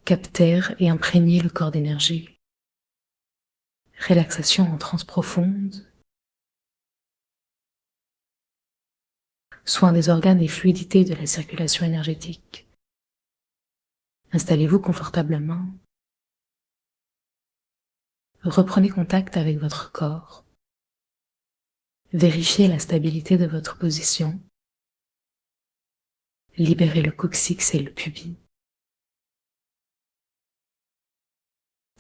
Capter et imprégner le corps d'énergie. Relaxation en transe profonde. Soin des organes et fluidité de la circulation énergétique. Installez-vous confortablement. Reprenez contact avec votre corps. Vérifiez la stabilité de votre position. Libérez le coccyx et le pubis.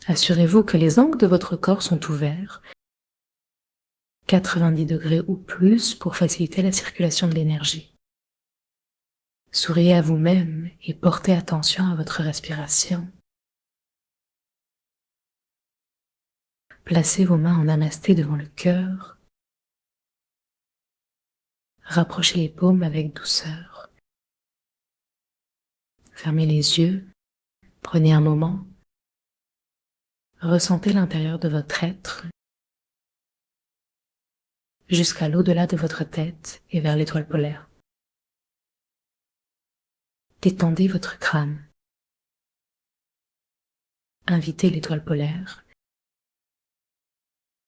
Assurez-vous que les angles de votre corps sont ouverts, 90 degrés ou plus pour faciliter la circulation de l'énergie. Souriez à vous-même et portez attention à votre respiration. Placez vos mains en namasté devant le cœur. Rapprochez les paumes avec douceur. Fermez les yeux. Prenez un moment. Ressentez l'intérieur de votre être jusqu'à l'au-delà de votre tête et vers l'étoile polaire. Détendez votre crâne. Invitez l'étoile polaire.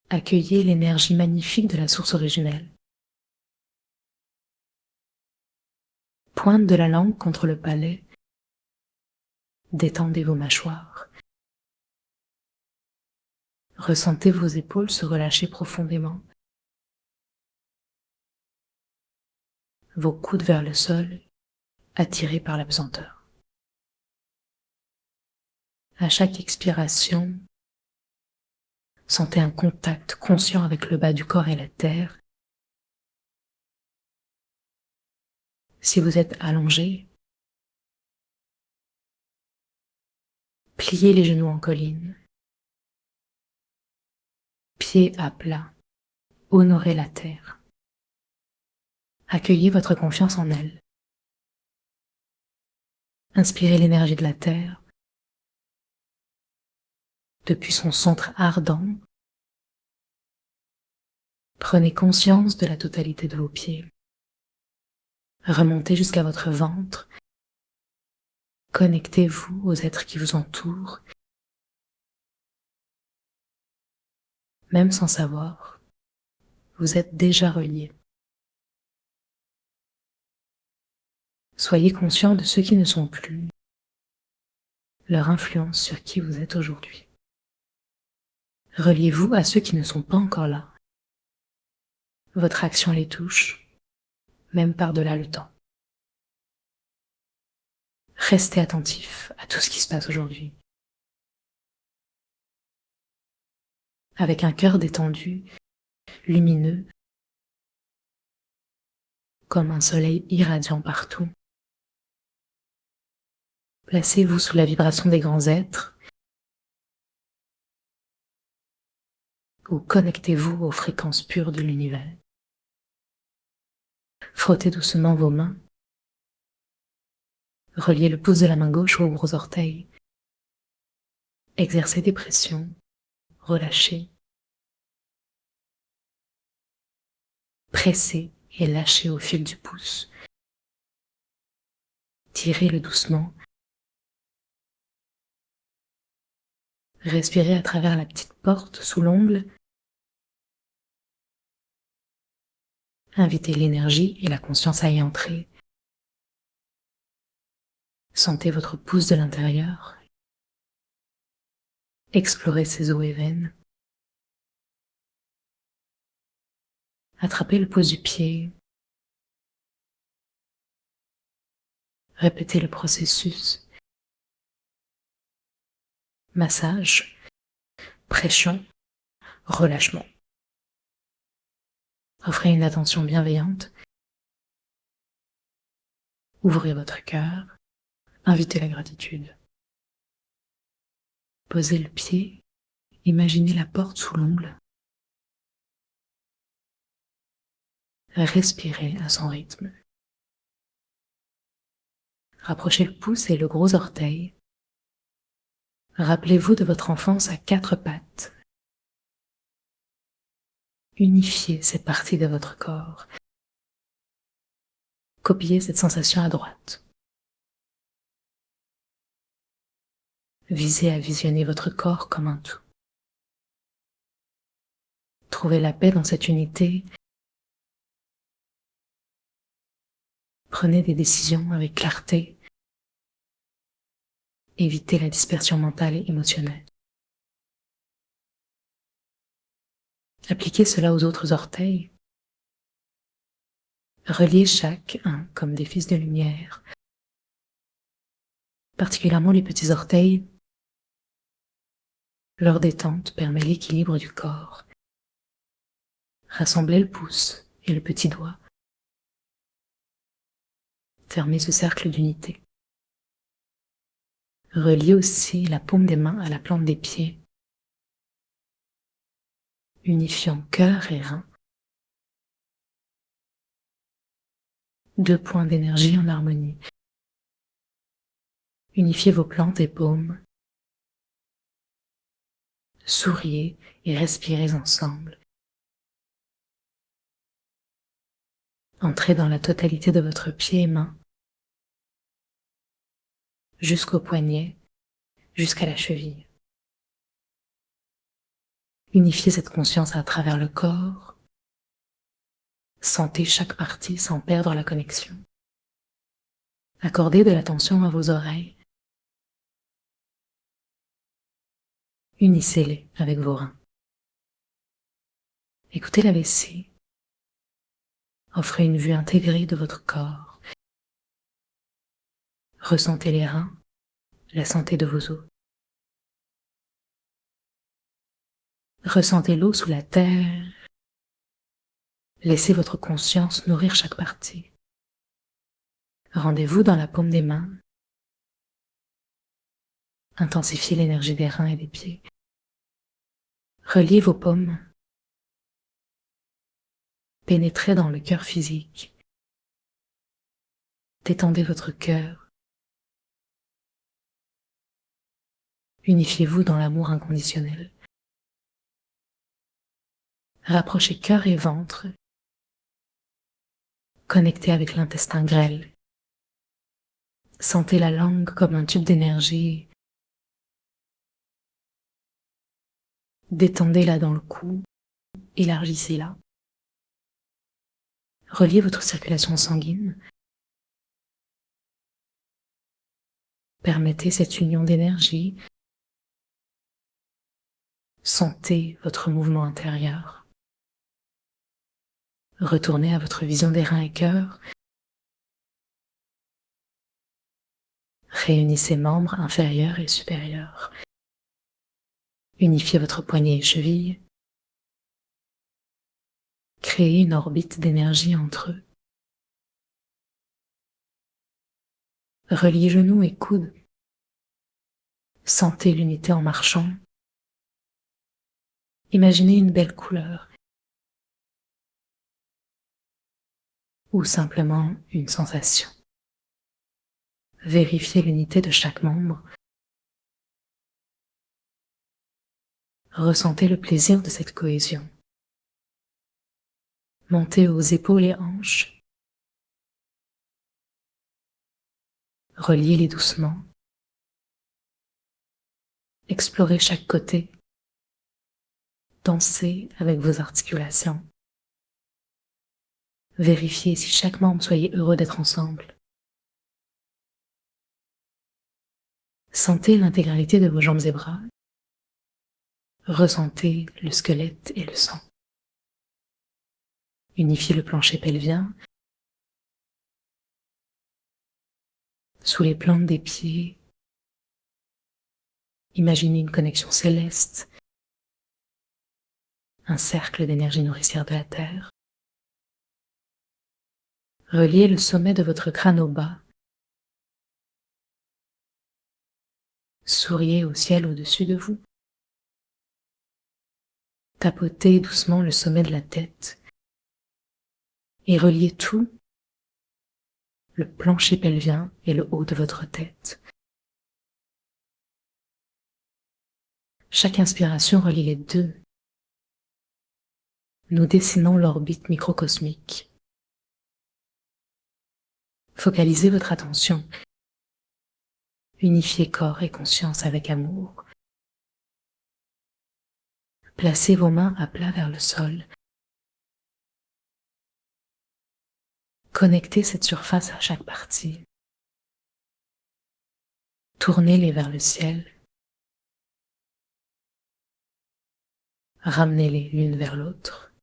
Accueillez l'énergie magnifique de la source originelle. Pointe de la langue contre le palais. Détendez vos mâchoires. Ressentez vos épaules se relâcher profondément. Vos coudes vers le sol, attirés par la pesanteur. À chaque expiration, sentez un contact conscient avec le bas du corps et la terre. Si vous êtes allongé, pliez les genoux en colline. Pieds à plat, honorez la terre. Accueillez votre confiance en elle. Inspirez l'énergie de la terre. Depuis son centre ardent, prenez conscience de la totalité de vos pieds. Remontez jusqu'à votre ventre. Connectez-vous aux êtres qui vous entourent. Même sans savoir, vous êtes déjà reliés. Soyez conscient de ceux qui ne sont plus, leur influence sur qui vous êtes aujourd'hui. Reliez-vous à ceux qui ne sont pas encore là. Votre action les touche, même par-delà le temps. Restez attentif à tout ce qui se passe aujourd'hui. Avec un cœur détendu, lumineux, comme un soleil irradiant partout. Placez-vous sous la vibration des grands êtres ou connectez-vous aux fréquences pures de l'univers. Frottez doucement vos mains. Reliez le pouce de la main gauche au gros orteil. Exercez des pressions. Relâchez. Pressez et lâchez au fil du pouce. Tirez-le doucement. Respirez à travers la petite porte sous l'ongle. Invitez l'énergie et la conscience à y entrer. Sentez votre pouce de l'intérieur. Explorez ses os et veines. Attrapez le pouce du pied. Répétez le processus. Massage, pression, relâchement. Offrez une attention bienveillante. Ouvrez votre cœur. Invitez la gratitude. Posez le pied. Imaginez la porte sous l'ongle. Respirez à son rythme. Rapprochez le pouce et le gros orteil. Rappelez-vous de votre enfance à 4 pattes. Unifiez ces parties de votre corps. Copiez cette sensation à droite. Visez à visionner votre corps comme un tout. Trouvez la paix dans cette unité. Prenez des décisions avec clarté. Évitez la dispersion mentale et émotionnelle. Appliquez cela aux autres orteils. Reliez chacun comme des fils de lumière, particulièrement les petits orteils. Leur détente permet l'équilibre du corps. Rassemblez le pouce et le petit doigt. Fermez ce cercle d'unité. Reliez aussi la paume des mains à la plante des pieds, unifiant cœur et rein. 2 points d'énergie en harmonie. Unifiez vos plantes et paumes. Souriez et respirez ensemble. Entrez dans la totalité de votre pied et main, jusqu'au poignet, jusqu'à la cheville. Unifiez cette conscience à travers le corps. Sentez chaque partie sans perdre la connexion. Accordez de l'attention à vos oreilles. Unissez-les avec vos reins. Écoutez la vessie. Offrez une vue intégrée de votre corps. Ressentez les reins, la santé de vos os. Ressentez l'eau sous la terre. Laissez votre conscience nourrir chaque partie. Rendez-vous dans la paume des mains. Intensifiez l'énergie des reins et des pieds. Reliez vos paumes. Pénétrez dans le cœur physique. Détendez votre cœur. Unifiez-vous dans l'amour inconditionnel. Rapprochez cœur et ventre. Connectez avec l'intestin grêle. Sentez la langue comme un tube d'énergie. Détendez-la dans le cou. Élargissez-la. Reliez votre circulation sanguine. Permettez cette union d'énergie. Sentez votre mouvement intérieur. Retournez à votre vision des reins et cœur. Réunissez membres inférieurs et supérieurs. Unifiez votre poignet et cheville. Créez une orbite d'énergie entre eux. Reliez genoux et coudes. Sentez l'unité en marchant. Imaginez une belle couleur. Ou simplement une sensation. Vérifiez l'unité de chaque membre. Ressentez le plaisir de cette cohésion. Montez aux épaules et hanches. Reliez-les doucement. Explorez chaque côté. Dansez avec vos articulations. Vérifiez si chaque membre soyez heureux d'être ensemble. Sentez l'intégralité de vos jambes et bras. Ressentez le squelette et le sang. Unifiez le plancher pelvien. Sous les plantes des pieds, imaginez une connexion céleste, un cercle d'énergie nourricière de la terre. Reliez le sommet de votre crâne au bas. Souriez au ciel au-dessus de vous. Tapotez doucement le sommet de la tête et reliez tout, le plancher pelvien et le haut de votre tête. Chaque inspiration relie les deux. Nous dessinons l'orbite microcosmique. Focalisez votre attention Unifiez corps et conscience avec amour. Placez vos mains à plat vers le sol. Connectez cette surface à chaque partie. Tournez-les vers le ciel. Ramenez-les l'une vers l'autre.